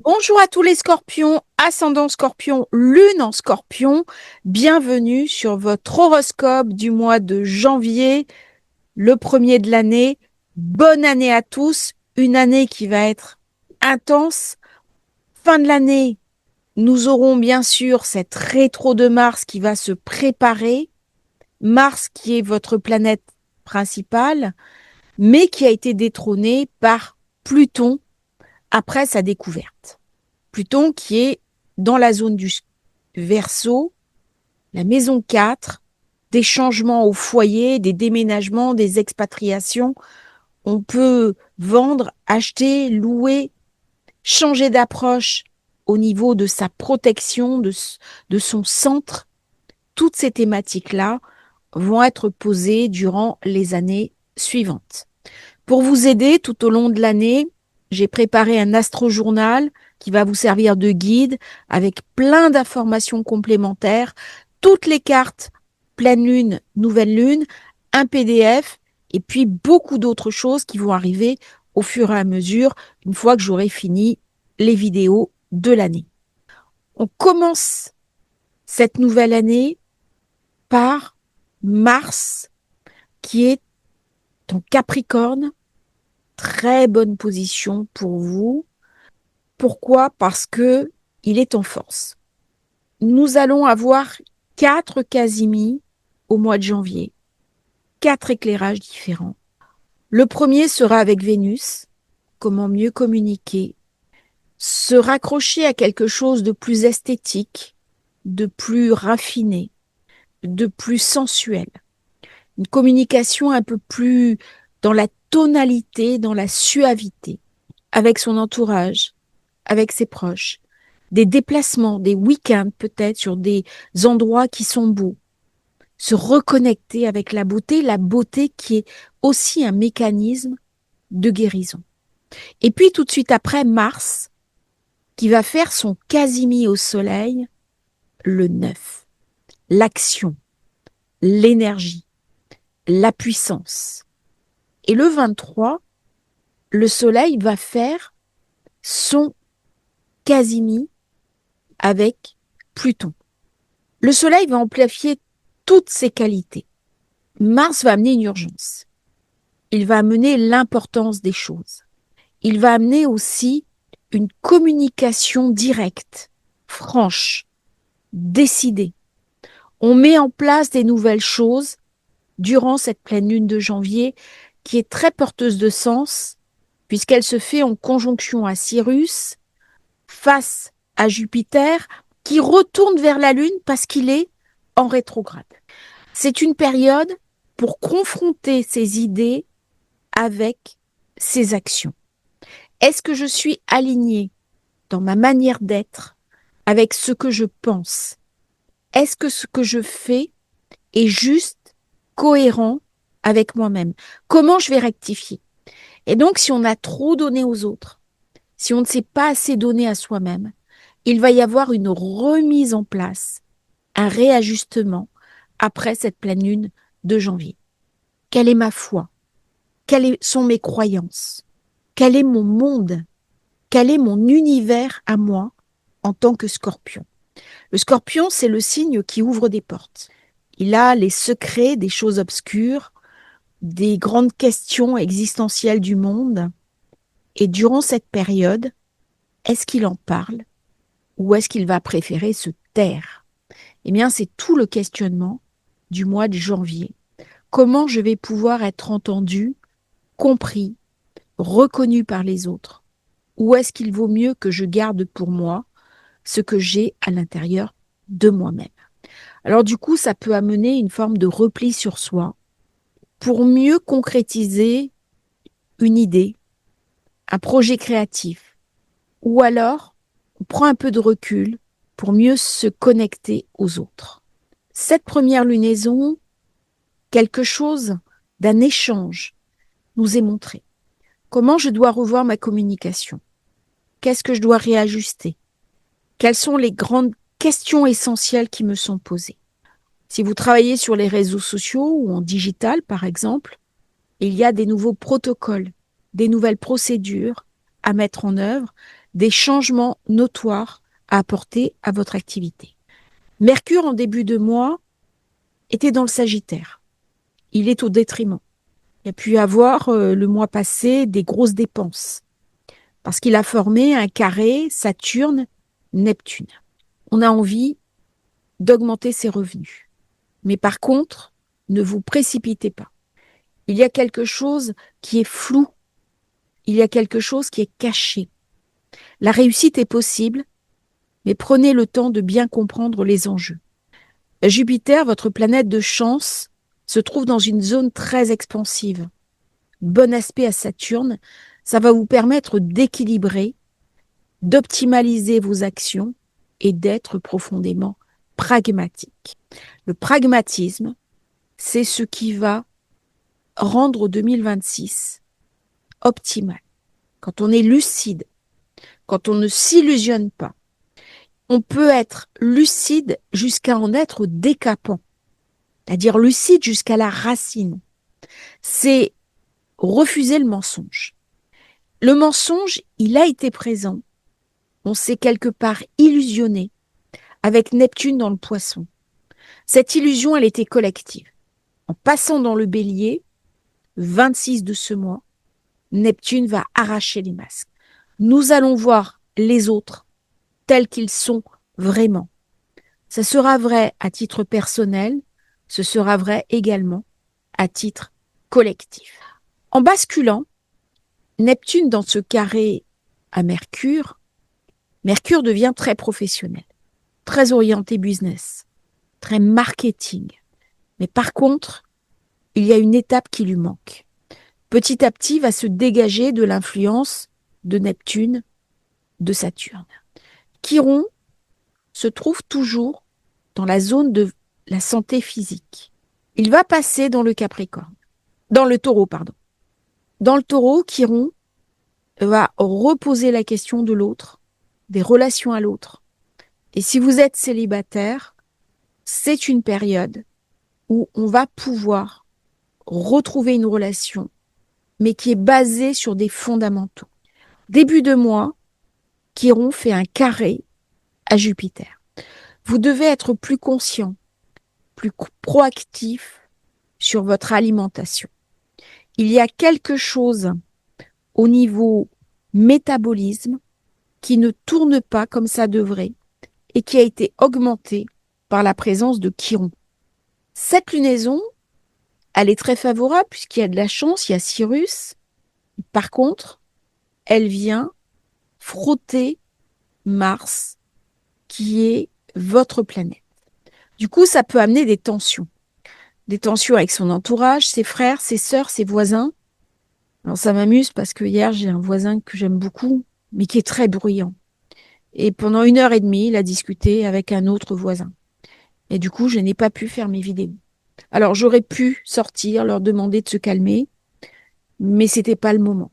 Bonjour à tous les scorpions, ascendant scorpion, lune en scorpion. Bienvenue sur votre horoscope du mois de janvier, le premier de l'année. Bonne année à tous, une année qui va être intense. Fin de l'année, nous aurons bien sûr cette rétro de Mars qui va se préparer. Mars qui est votre planète principale, mais qui a été détrônée par Pluton après sa découverte. Pluton qui est dans la zone du Verseau, la maison 4, des changements au foyer, des déménagements, des expatriations. On peut vendre, acheter, louer, changer d'approche au niveau de sa protection, de son centre. Toutes ces thématiques-là vont être posées durant les années suivantes. Pour vous aider tout au long de l'année, j'ai préparé un astrojournal qui va vous servir de guide avec plein d'informations complémentaires, toutes les cartes pleine lune, nouvelle lune, un PDF et puis beaucoup d'autres choses qui vont arriver au fur et à mesure une fois que j'aurai fini les vidéos de l'année. On commence cette nouvelle année par Mars qui est en Capricorne. Très bonne position pour vous. Pourquoi? Parce que il est en force. Nous allons avoir 4 casimis au mois de janvier, 4 éclairages différents. Le premier sera avec Vénus, comment mieux communiquer, se raccrocher à quelque chose de plus esthétique, de plus raffiné, de plus sensuel. Une communication un peu plus dans la tonalité, dans la suavité, avec son entourage, avec ses proches, des déplacements, des week-ends peut-être sur des endroits qui sont beaux, se reconnecter avec la beauté qui est aussi un mécanisme de guérison. Et puis tout de suite après, Mars, qui va faire son quasimi au Soleil, le 9. L'action, l'énergie, la puissance. Et le 23, le Soleil va faire son quasimi avec Pluton. Le Soleil va amplifier toutes ses qualités. Mars va amener une urgence. Il va amener l'importance des choses. Il va amener aussi une communication directe, franche, décidée. On met en place des nouvelles choses durant cette pleine lune de janvier qui est très porteuse de sens puisqu'elle se fait en conjonction à Cyrus face à Jupiter qui retourne vers la Lune parce qu'il est en rétrograde. C'est une période pour confronter ses idées avec ses actions. Est-ce que je suis alignée dans ma manière d'être avec ce que je pense? Est-ce que ce que je fais est juste, cohérent avec moi-même? Comment je vais rectifier? Et donc, si on a trop donné aux autres, si on ne s'est pas assez donné à soi-même, il va y avoir une remise en place, un réajustement après cette pleine lune de janvier. Quelle est ma foi? Quelles sont mes croyances? Quel est mon monde? Quel est mon univers à moi en tant que scorpion? Le scorpion, c'est le signe qui ouvre des portes. Il a les secrets des choses obscures, des grandes questions existentielles du monde. Et durant cette période, est-ce qu'il en parle ou est-ce qu'il va préférer se taire? Eh bien, c'est tout le questionnement du mois de janvier. Comment je vais pouvoir être entendu, compris, reconnu par les autres? Ou est-ce qu'il vaut mieux que je garde pour moi ce que j'ai à l'intérieur de moi-même? Alors du coup, ça peut amener une forme de repli sur soi pour mieux concrétiser une idée, un projet créatif. Ou alors, on prend un peu de recul pour mieux se connecter aux autres. Cette première lunaison, quelque chose d'un échange nous est montré. Comment je dois revoir ma communication? Qu'est-ce que je dois réajuster? Quelles sont les grandes questions essentielles qui me sont posées? Si vous travaillez sur les réseaux sociaux ou en digital, par exemple, il y a des nouveaux protocoles, des nouvelles procédures à mettre en œuvre, des changements notoires à apporter à votre activité. Mercure, en début de mois, était dans le Sagittaire. Il est au détriment. Il y a pu y avoir le mois passé des grosses dépenses parce qu'il a formé un carré Saturne-Neptune. On a envie d'augmenter ses revenus. Mais par contre, ne vous précipitez pas. Il y a quelque chose qui est flou. Il y a quelque chose qui est caché. La réussite est possible, mais prenez le temps de bien comprendre les enjeux. Jupiter, votre planète de chance, se trouve dans une zone très expansive. Bon aspect à Saturne, ça va vous permettre d'équilibrer, d'optimaliser vos actions et d'être profondément pragmatique. Le pragmatisme, c'est ce qui va rendre 2026 optimal. Quand on est lucide, quand on ne s'illusionne pas, on peut être lucide jusqu'à en être décapant, c'est-à-dire lucide jusqu'à la racine. C'est refuser le mensonge. Le mensonge, il a été présent. On s'est quelque part illusionné avec Neptune dans le Poisson. Cette illusion, elle était collective. En passant dans le Bélier, 26 de ce mois, Neptune va arracher les masques. Nous allons voir les autres tels qu'ils sont vraiment. Ça sera vrai à titre personnel, ce sera vrai également à titre collectif. En basculant, Neptune dans ce carré à Mercure, Mercure devient très professionnel, très orienté business, très marketing. Mais par contre, il y a une étape qui lui manque. Petit à petit, va se dégager de l'influence de Neptune, de Saturne. Chiron se trouve toujours dans la zone de la santé physique. Il va passer dans le Capricorne, dans le Taureau, pardon. Dans le Taureau, Chiron va reposer la question de l'autre, des relations à l'autre. Et si vous êtes célibataire, c'est une période où on va pouvoir retrouver une relation, mais qui est basée sur des fondamentaux. Début de mois, Chiron fait un carré à Jupiter. Vous devez être plus conscient, plus proactif sur votre alimentation. Il y a quelque chose au niveau métabolisme qui ne tourne pas comme ça devrait et qui a été augmenté par la présence de Chiron. Cette lunaison, elle est très favorable puisqu'il y a de la chance, il y a Cyrus. Par contre, elle vient frotter Mars, qui est votre planète. Du coup, ça peut amener des tensions. Des tensions avec son entourage, ses frères, ses sœurs, ses voisins. Alors ça m'amuse parce que hier, j'ai un voisin que j'aime beaucoup, mais qui est très bruyant. Et pendant 1 heure et demie, il a discuté avec un autre voisin. Et du coup, je n'ai pas pu faire mes vidéos. Alors, j'aurais pu sortir, leur demander de se calmer, mais c'était pas le moment.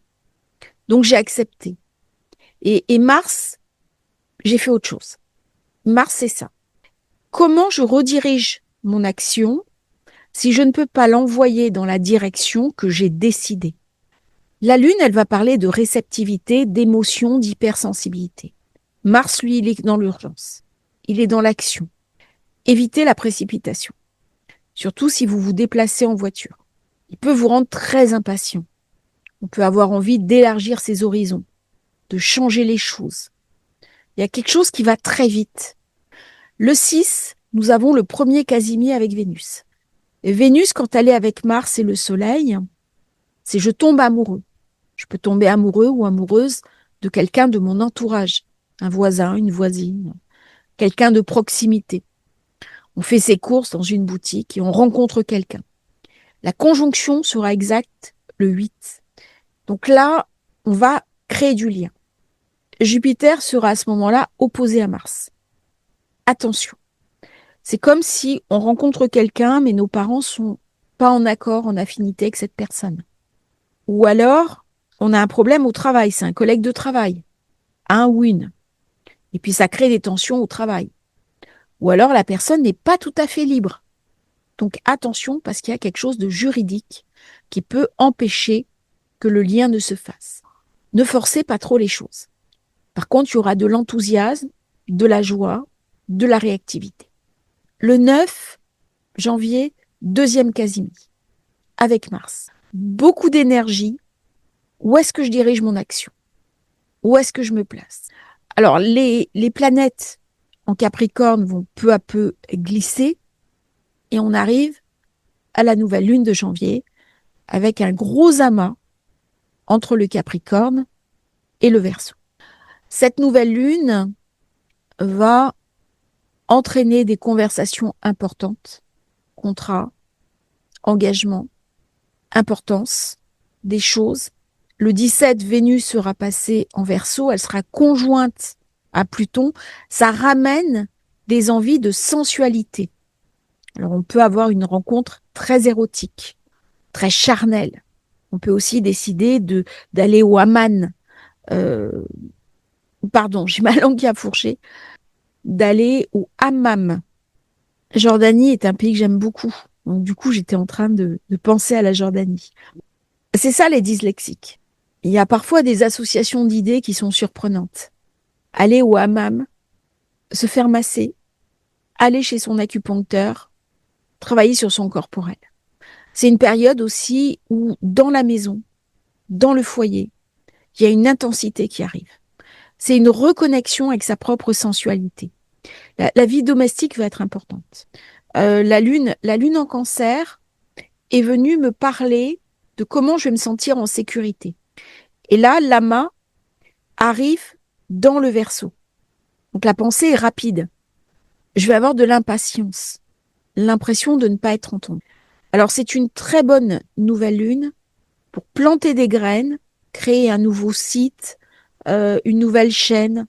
Donc, j'ai accepté. Et Mars, j'ai fait autre chose. Mars, c'est ça. Comment je redirige mon action si je ne peux pas l'envoyer dans la direction que j'ai décidée? La Lune, elle va parler de réceptivité, d'émotion, d'hypersensibilité. Mars, lui, il est dans l'urgence. Il est dans l'action. Évitez la précipitation. Surtout si vous vous déplacez en voiture. Il peut vous rendre très impatient. On peut avoir envie d'élargir ses horizons, de changer les choses. Il y a quelque chose qui va très vite. Le 6, nous avons le premier Casimir avec Vénus. Et Vénus, quand elle est avec Mars et le Soleil, c'est je tombe amoureux. Je peux tomber amoureux ou amoureuse de quelqu'un de mon entourage, un voisin, une voisine, quelqu'un de proximité. On fait ses courses dans une boutique et on rencontre quelqu'un. La conjonction sera exacte le 8. Donc là, on va créer du lien. Jupiter sera à ce moment-là opposé à Mars. Attention. C'est comme si on rencontre quelqu'un, mais nos parents sont pas en accord, en affinité avec cette personne. Ou alors, on a un problème au travail, c'est un collègue de travail, un ou une. Et puis ça crée des tensions au travail. Ou alors la personne n'est pas tout à fait libre. Donc attention parce qu'il y a quelque chose de juridique qui peut empêcher que le lien ne se fasse. Ne forcez pas trop les choses. Par contre, il y aura de l'enthousiasme, de la joie, de la réactivité. Le 9 janvier, deuxième quasi-midi, avec Mars. Beaucoup d'énergie. Où est-ce que je dirige mon action? Où est-ce que je me place? Alors, les planètes en Capricorne vont peu à peu glisser et on arrive à la nouvelle lune de janvier avec un gros amas entre le Capricorne et le Verseau. Cette nouvelle lune va entraîner des conversations importantes, contrats, engagements, importance des choses. Le 17, Vénus sera passée en Verseau, elle sera conjointe à Pluton. Ça ramène des envies de sensualité. Alors on peut avoir une rencontre très érotique, très charnelle. On peut aussi décider d'aller au hammam. Pardon, j'ai ma langue qui a fourché. D'aller au hammam. Jordanie est un pays que j'aime beaucoup. Donc, du coup, j'étais en train de penser à la Jordanie. C'est ça, les dyslexiques. Il y a parfois des associations d'idées qui sont surprenantes. Aller au hammam, se faire masser, aller chez son acupuncteur, travailler sur son corporel. C'est une période aussi où, dans la maison, dans le foyer, il y a une intensité qui arrive. C'est une reconnexion avec sa propre sensualité. La vie domestique va être importante. La lune en Cancer est venue me parler de comment je vais me sentir en sécurité. Et là, l'amas arrive dans le Verseau. Donc la pensée est rapide. Je vais avoir de l'impatience, l'impression de ne pas être entendue. Alors c'est une très bonne nouvelle lune pour planter des graines, créer un nouveau site, une nouvelle chaîne,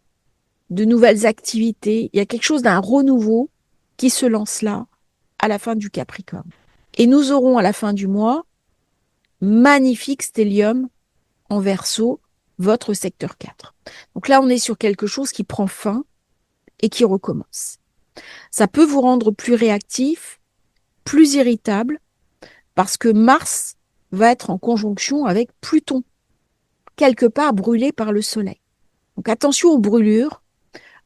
de nouvelles activités. Il y a quelque chose d'un renouveau qui se lance là à la fin du Capricorne. Et nous aurons à la fin du mois magnifique stellium en Verseau, votre secteur 4. Donc là, on est sur quelque chose qui prend fin et qui recommence. Ça peut vous rendre plus réactif, plus irritable, parce que Mars va être en conjonction avec Pluton, quelque part brûlé par le Soleil. Donc attention aux brûlures,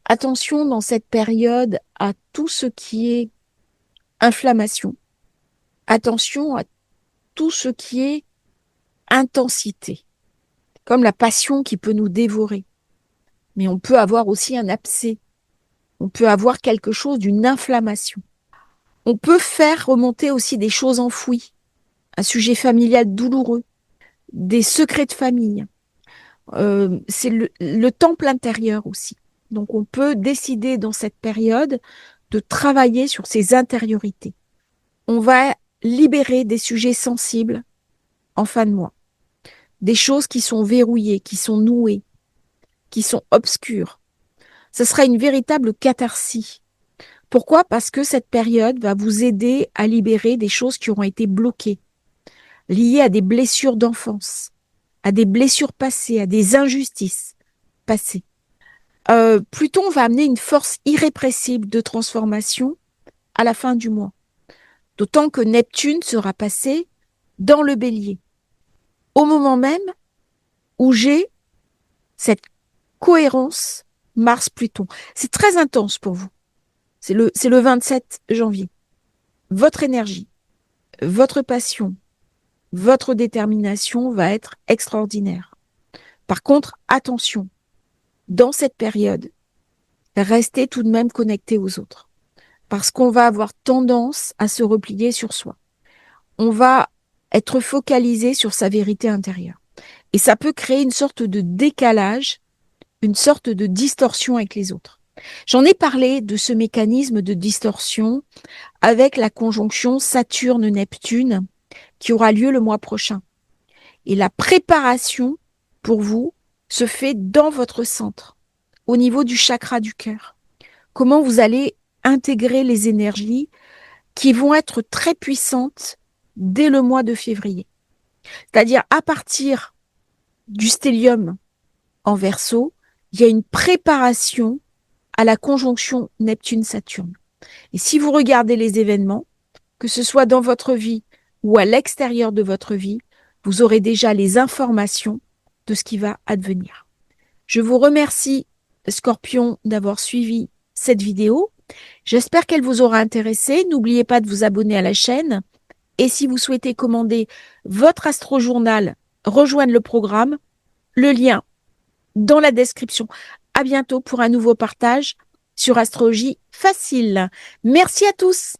attention dans cette période à tout ce qui est inflammation, attention à tout ce qui est intensité, comme la passion qui peut nous dévorer. Mais on peut avoir aussi un abcès, on peut avoir quelque chose d'une inflammation. On peut faire remonter aussi des choses enfouies, un sujet familial douloureux, des secrets de famille. C'est le temple intérieur aussi. Donc on peut décider dans cette période de travailler sur ses intériorités. On va libérer des sujets sensibles en fin de mois, des choses qui sont verrouillées, qui sont nouées, qui sont obscures. Ce sera une véritable catharsis. Pourquoi? Parce que cette période va vous aider à libérer des choses qui auront été bloquées, liées à des blessures d'enfance, à des blessures passées, à des injustices passées. Pluton va amener une force irrépressible de transformation à la fin du mois. D'autant que Neptune sera passé dans le Bélier, au moment même où j'ai cette cohérence Mars-Pluton. C'est très intense pour vous. C'est le 27 janvier. Votre énergie, votre passion, votre détermination va être extraordinaire. Par contre, attention, dans cette période, restez tout de même connecté aux autres. Parce qu'on va avoir tendance à se replier sur soi. On va être focalisé sur sa vérité intérieure. Et ça peut créer une sorte de décalage, une sorte de distorsion avec les autres. J'en ai parlé de ce mécanisme de distorsion avec la conjonction Saturne-Neptune qui aura lieu le mois prochain. Et la préparation pour vous se fait dans votre centre, au niveau du chakra du cœur. Comment vous allez intégrer les énergies qui vont être très puissantes dès le mois de février. C'est-à-dire à partir du stellium en Verseau, il y a une préparation à la conjonction Neptune-Saturne. Et si vous regardez les événements, que ce soit dans votre vie ou à l'extérieur de votre vie, vous aurez déjà les informations de ce qui va advenir. Je vous remercie Scorpion, d'avoir suivi cette vidéo. J'espère qu'elle vous aura intéressé. N'oubliez pas de vous abonner à la chaîne. Et si vous souhaitez commander votre astro-journal, rejoindre le programme, le lien dans la description. À bientôt pour un nouveau partage sur Astrologie Facile. Merci à tous.